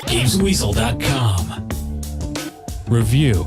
Gamesweasel.com. Review.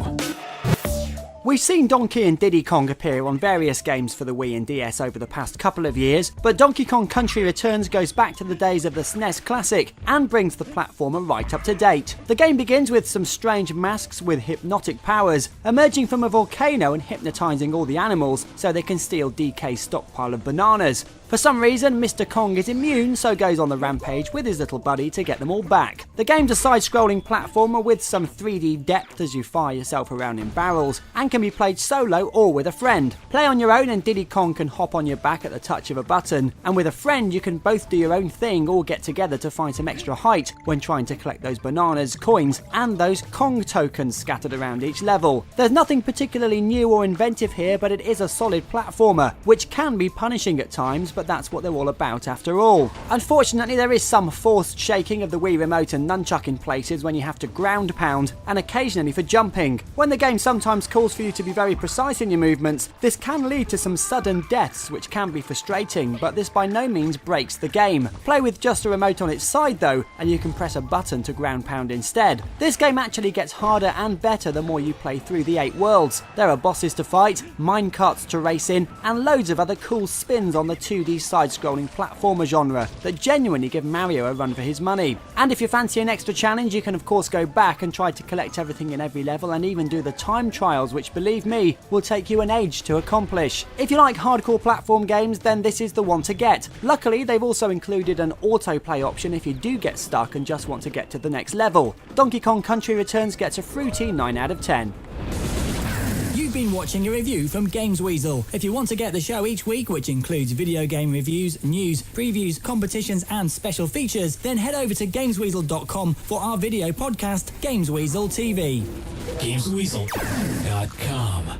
We've seen Donkey and Diddy Kong appear on various games for the Wii and DS over the past couple of years, but Donkey Kong Country Returns goes back to the days of the SNES Classic and brings the platformer right up to date. The game begins with some strange masks with hypnotic powers, emerging from a volcano and hypnotising all the animals so they can steal DK's stockpile of bananas. For some reason, Mr. Kong is immune, so goes on the rampage with his little buddy to get them all back. The game's a side-scrolling platformer with some 3D depth as you fire yourself around in barrels, and can be played solo or with a friend. Play on your own and Diddy Kong can hop on your back at the touch of a button, and with a friend you can both do your own thing or get together to find some extra height when trying to collect those bananas, coins, and those Kong tokens scattered around each level. There's nothing particularly new or inventive here, but it is a solid platformer, which can be punishing at times, but that's what they're all about after all. Unfortunately, there is some forced shaking of the Wii remote and nunchuck in places when you have to ground pound, and occasionally for jumping. When the game sometimes calls for you to be very precise in your movements, this can lead to some sudden deaths, which can be frustrating, but this by no means breaks the game. Play with just a remote on its side though, and you can press a button to ground pound instead. This game actually gets harder and better the more you play through the 8 worlds. There are bosses to fight, minecarts to race in, and loads of other cool spins on the 2D side-scrolling platformer genre that genuinely give Mario a run for his money. And if you fancy an extra challenge, you can of course go back and try to collect everything in every level and even do the time trials, which believe me, will take you an age to accomplish. If you like hardcore platform games, then this is the one to get. Luckily, they've also included an autoplay option if you do get stuck and just want to get to the next level. Donkey Kong Country Returns gets a fruity 9 out of 10. You've been watching a review from Gamesweasel. If you want to get the show each week, which includes video game reviews, news, previews, competitions and special features, then head over to Gamesweasel.com for our video podcast, Gamesweasel TV. Gamesweasel.com.